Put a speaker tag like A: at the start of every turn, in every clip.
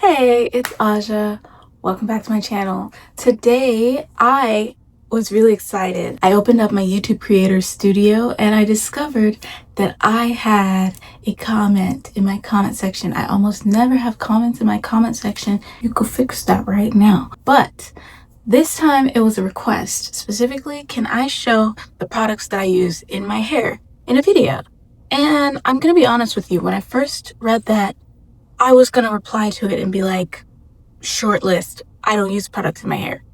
A: Hey, it's Ajah. Welcome back to my channel. Today, I was really excited. I opened up my YouTube Creator Studio and I discovered that I had a comment in my comment section. I almost never have comments in my comment section. You could fix that right now. But this time it was a request. Specifically, can I show the products that I use in my hair in a video? And I'm gonna be honest with you, when I first read that, I was gonna reply to it and be like, short list, I don't use products in my hair.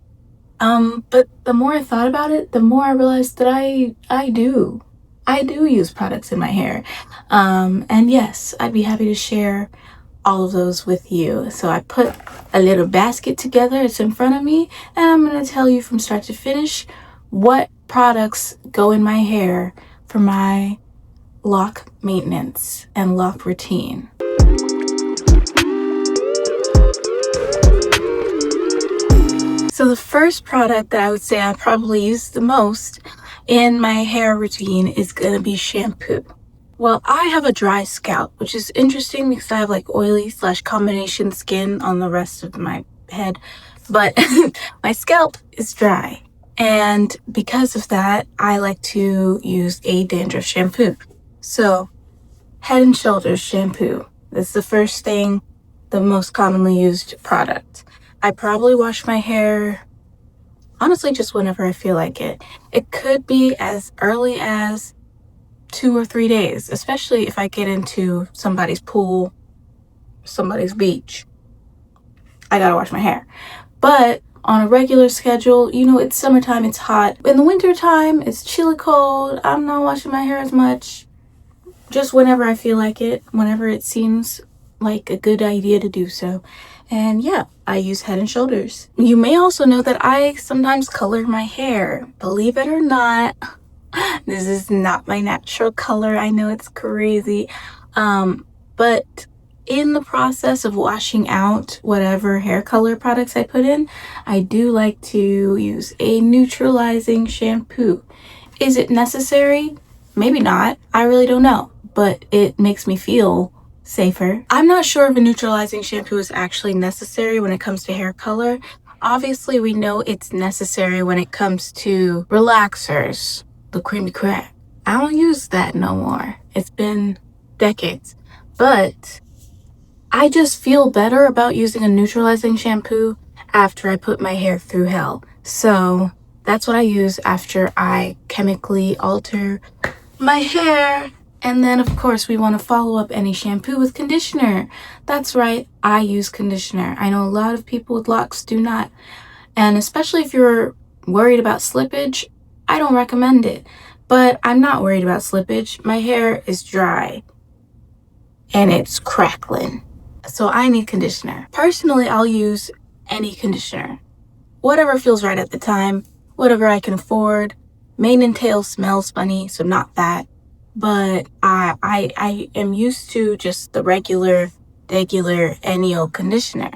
A: But the more I thought about it, the more I realized that I do. I do use products in my hair. And yes, I'd be happy to share all of those with you. So I put a little basket together, it's in front of me, and I'm gonna tell you from start to finish what products go in my hair for my lock maintenance and lock routine. So the first product that I would say I probably use the most in my hair routine is gonna be shampoo. Well, I have a dry scalp, which is interesting because I have like oily / combination skin on the rest of my head, but my scalp is dry. And because of that, I like to use a dandruff shampoo. So Head and Shoulders shampoo. That's the first thing, the most commonly used product. I probably wash my hair, honestly, just whenever I feel like it. It could be as early as 2 or 3 days, especially if I get into somebody's pool, somebody's beach. I gotta wash my hair. But on a regular schedule, you know, it's summertime, it's hot. In the winter time, it's chilly cold. I'm not washing my hair as much. Just whenever I feel like it, whenever it seems like a good idea to do so. And yeah, I use Head and Shoulders. You may also know that I sometimes color my hair. Believe it or not, this is not my natural color. I know it's crazy. But in the process of washing out whatever hair color products I put in, I do like to use a neutralizing shampoo. Is it necessary? Maybe not. I really don't know. But it makes me feel safer. I'm not sure if a neutralizing shampoo is actually necessary when it comes to hair color. Obviously, we know it's necessary when it comes to relaxers, the creamy crack. I don't use that no more. It's been decades. But I just feel better about using a neutralizing shampoo after I put my hair through hell. So that's what I use after I chemically alter my hair. And then, of course, we want to follow up any shampoo with conditioner. That's right, I use conditioner. I know a lot of people with locks do not. And especially if you're worried about slippage, I don't recommend it. But I'm not worried about slippage. My hair is dry and it's crackling. So I need conditioner. Personally, I'll use any conditioner. Whatever feels right at the time, whatever I can afford. Mane and tail smells funny, so not that. But I am used to just the regular any old conditioner.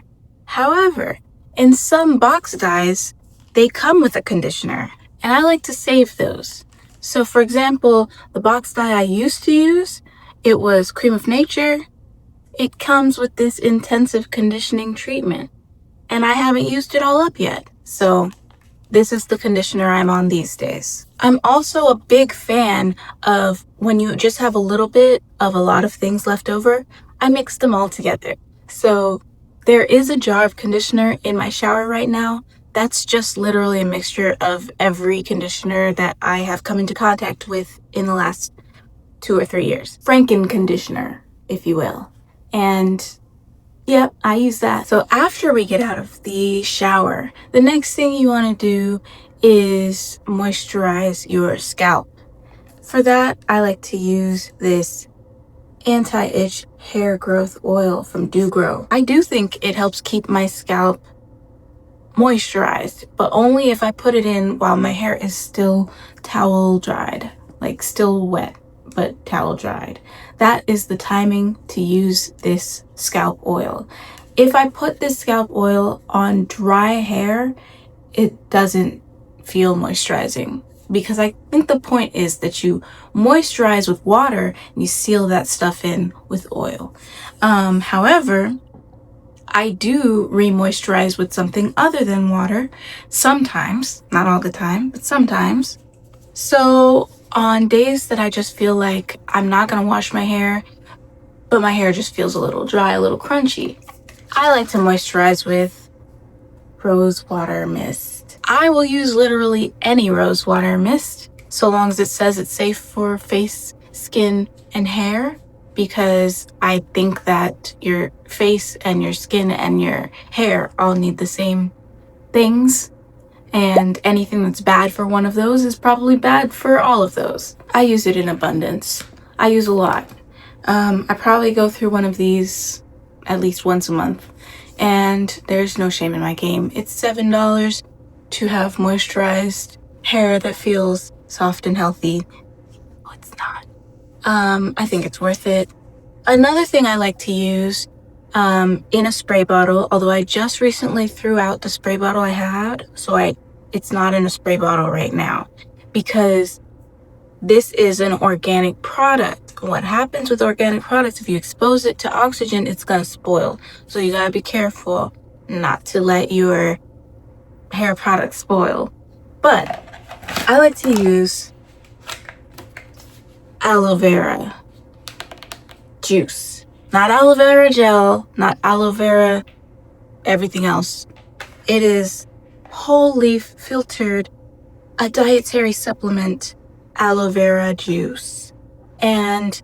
A: However, in some box dyes, they come with a conditioner, and I like to save those. So for example, the box dye I used to use, it was Cream of Nature. It comes with this intensive conditioning treatment, and I haven't used it all up yet. So this is the conditioner I'm on these days. I'm also a big fan of when you just have a little bit of a lot of things left over, I mix them all together. So there is a jar of conditioner in my shower right now. That's just literally a mixture of every conditioner that I have come into contact with in the last 2 or 3 years. Franken-conditioner, if you will. And yep, I use that. So after we get out of the shower, the next thing you want to do is moisturize your scalp. For that, I like to use this anti-itch hair growth oil from Do Grow. I do think it helps keep my scalp moisturized, but only if I put it in while my hair is still towel dried, like still wet, but towel dried. That is the timing to use this scalp oil. If I put this scalp oil on dry hair, it doesn't feel moisturizing, because I think the point is that you moisturize with water and you seal that stuff in with oil. However, I do re-moisturize with something other than water sometimes, not all the time, but sometimes. So on days that I just feel like I'm not gonna wash my hair, but my hair just feels a little dry, a little crunchy, I like to moisturize with rose water mist. I will use literally any rose water mist so long as it says it's safe for face, skin, and hair, because I think that your face and your skin and your hair all need the same things, and anything that's bad for one of those is probably bad for all of those. I use it in abundance. I use a lot. I probably go through one of these at least once a month, and there's no shame in my game. It's $7 to have moisturized hair that feels soft and healthy. Oh, it's not. I think it's worth it. Another thing I like to use in a spray bottle, although I just recently threw out the spray bottle I had, so it's not in a spray bottle right now, because this is an organic product. What happens with organic products, if you expose it to oxygen, it's gonna spoil. So you gotta be careful not to let your hair product spoil. But I like to use aloe vera juice. Not aloe vera gel, not aloe vera everything else. It is whole leaf filtered, a dietary supplement aloe vera juice. And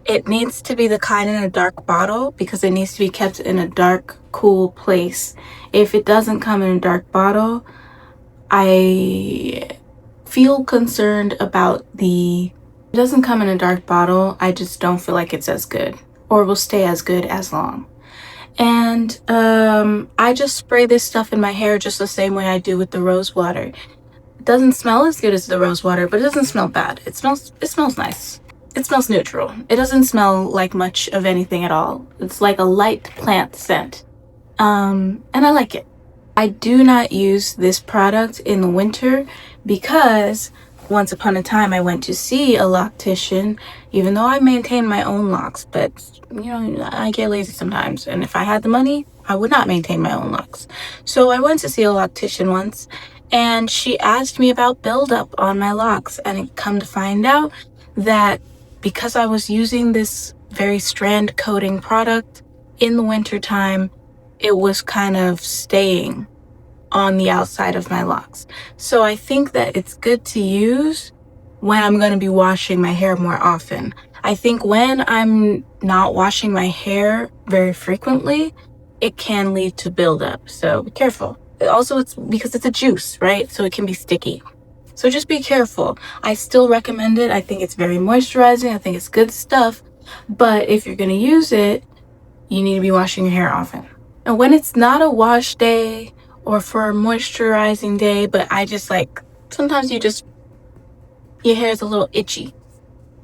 A: it needs to be the kind in a dark bottle because it needs to be kept in a dark, cool place. If it doesn't come in a dark bottle, I feel concerned about it doesn't come in a dark bottle. I just don't feel like it's as good or will stay as good as long. And I just spray this stuff in my hair just the same way I do with the rose water. It doesn't smell as good as the rose water, but it doesn't smell bad. It smells nice. It smells neutral. It doesn't smell like much of anything at all. It's like a light plant scent. And I like it. I do not use this product in the winter because once upon a time I went to see a loctician, even though I maintain my own locks, but you know, I get lazy sometimes, and if I had the money, I would not maintain my own locks. So I went to see a loctician once, and she asked me about buildup on my locks, and it come to find out that because I was using this very strand coating product in the winter time, it was kind of staying on the outside of my locks. So I think that it's good to use when I'm going to be washing my hair more often. I think when I'm not washing my hair very frequently, it can lead to buildup. So be careful. Also, it's because it's a juice, right? So it can be sticky. So just be careful. I still recommend it. I think it's very moisturizing. I think it's good stuff. But if you're going to use it, you need to be washing your hair often. And when it's not a wash day or for a moisturizing day, but I just like, sometimes your hair is a little itchy.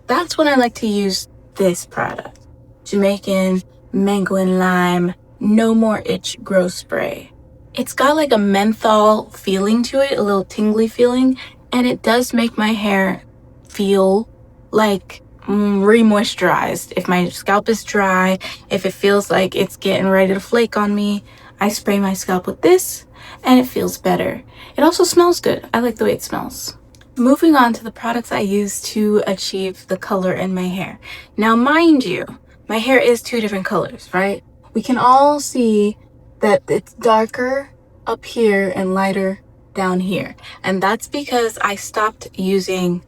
A: That's when I like to use this product. Jamaican Mango and Lime No More Itch Grow Spray. It's got like a menthol feeling to it, a little tingly feeling, and it does make my hair feel like re-moisturized. If my scalp is dry, if it feels like it's getting ready to flake on me, I spray my scalp with this and it feels better. It also smells good. I like the way it smells. Moving on to the products I use to achieve the color in my hair. Now, mind you, my hair is two different colors, right? We can all see that it's darker up here and lighter down here. And that's because I stopped using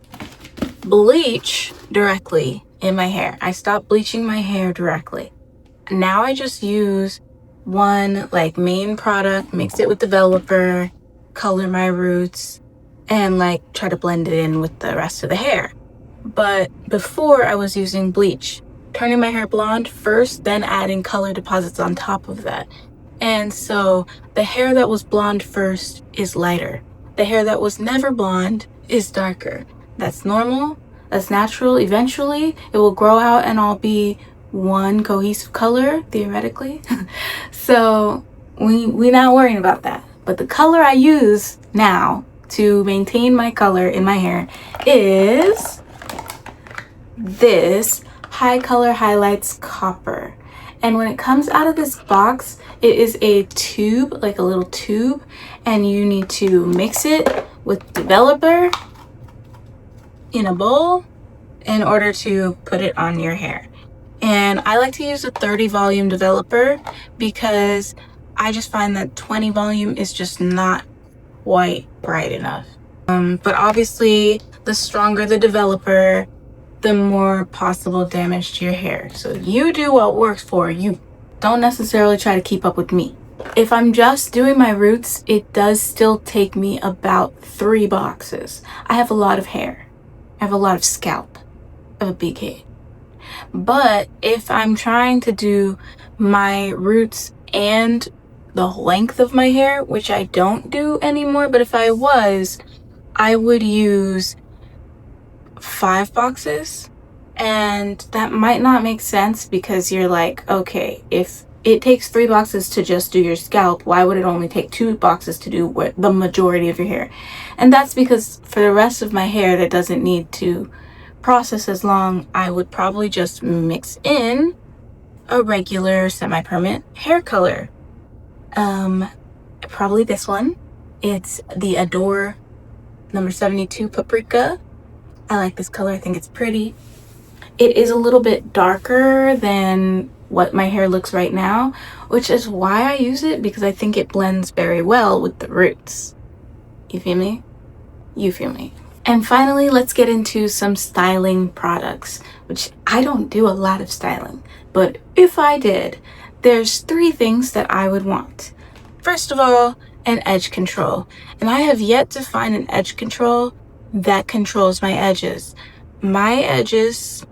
A: bleach directly in my hair. I stopped bleaching my hair directly. Now I just use one like main product, mix it with developer, color my roots, and like try to blend it in with the rest of the hair. But before I was using bleach, turning my hair blonde first, then adding color deposits on top of that. And so the hair that was blonde first is lighter. The hair that was never blonde is darker. That's normal. That's natural. Eventually it will grow out and all be one cohesive color, theoretically. So we're not worrying about that. But the color I use now to maintain my color in my hair is this HiColor Highlights Copper. And when it comes out of this box, it is a tube, like a little tube, and you need to mix it with developer in a bowl in order to put it on your hair. And I like to use a 30 volume developer because I just find that 20 volume is just not quite bright enough. But obviously, the stronger the developer, the more possible damage to your hair. So you do what works for you. Don't necessarily try to keep up with me. If I'm just doing my roots, it does still take me about 3 boxes. I have a lot of hair. I have a lot of scalp. I have a big head. But if I'm trying to do my roots and the length of my hair, which I don't do anymore, but if I was, I would use 5 boxes. And that might not make sense because you're like, okay, if it takes 3 boxes to just do your scalp, why would it only take 2 boxes to do what the majority of your hair? And that's because for the rest of my hair that doesn't need to process as long, I would probably just mix in a regular semi-permanent hair color. Probably this one. It's the Adore number 72 Paprika. I like this color. I think it's pretty. It is a little bit darker than what my hair looks right now, which is why I use it, because I think it blends very well with the roots. You feel me? You feel me? And finally, let's get into some styling products, which I don't do a lot of styling, but if I did, there's 3 things that I would want. First of all, an edge control. And I have yet to find an edge control that controls my edges. My edges,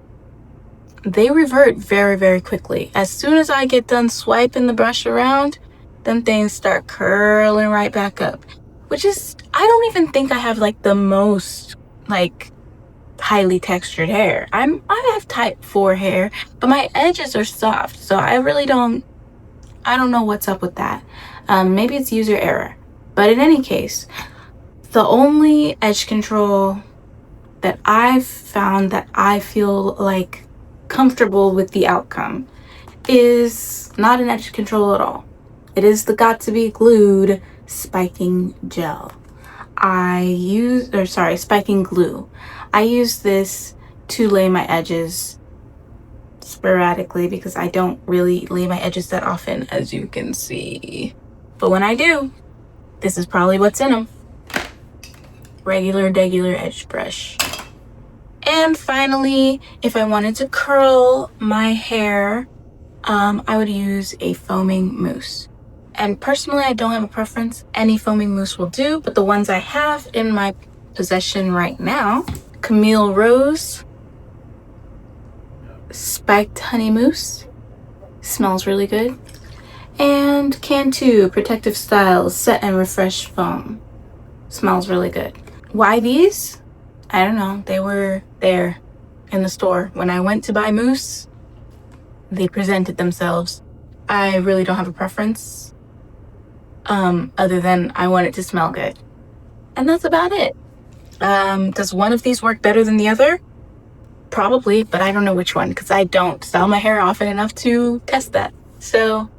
A: they revert very, very quickly. As soon as I get done swiping the brush around, them things start curling right back up. Which is, I don't even think I have like the most like highly textured hair. I have type 4 hair, but my edges are soft. So I don't know what's up with that. Maybe it's user error. But in any case, the only edge control that I've found that I feel like comfortable with the outcome is not an edge control at all. It is the Got to Be Glued spiking gel. Spiking glue. I use this to lay my edges sporadically because I don't really lay my edges that often, as you can see. But when I do, this is probably what's in them. Regular edge brush. And finally, if I wanted to curl my hair, I would use a foaming mousse. And personally, I don't have a preference. Any foaming mousse will do, but the ones I have in my possession right now, Camille Rose Spiked Honey Mousse, smells really good. And Cantu Protective Styles Set and Refresh Foam, smells really good. Why these? I don't know. They were there in the store. When I went to buy mousse, they presented themselves. I really don't have a preference. Other than I want it to smell good. And that's about it. Does one of these work better than the other? Probably, but I don't know which one because I don't style my hair often enough to test that. So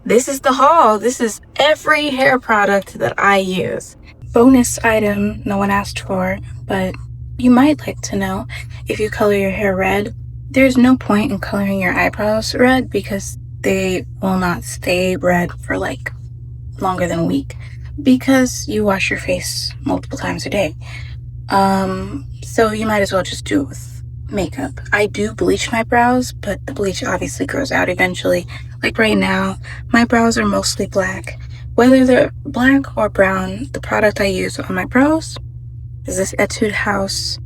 A: this is the haul. This is every hair product that I use. Bonus item no one asked for, but you might like to know, if you color your hair red, there's no point in coloring your eyebrows red because they will not stay red for like longer than a week because you wash your face multiple times a day. So you might as well just do it with makeup. I do bleach my brows, but the bleach obviously grows out eventually. Like right now, my brows are mostly black. Whether they're black or brown, the product I use on my brows is this Etude House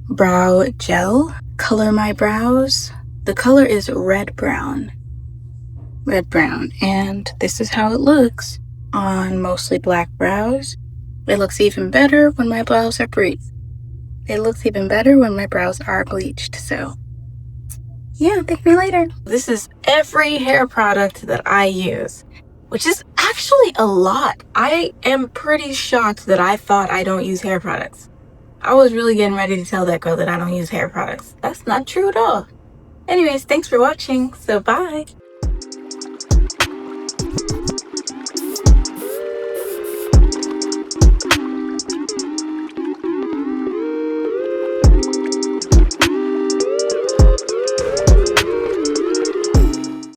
A: Brow Gel. Color my brows. The color is red brown, and this is how it looks on mostly black brows. It looks even better when my brows are bleached. So yeah, thank me later. This is every hair product that I use, which is actually a lot. I am pretty shocked that I thought I don't use hair products. I was really getting ready to tell that girl that I don't use hair products. That's not true at all. Anyways, thanks for watching. So bye.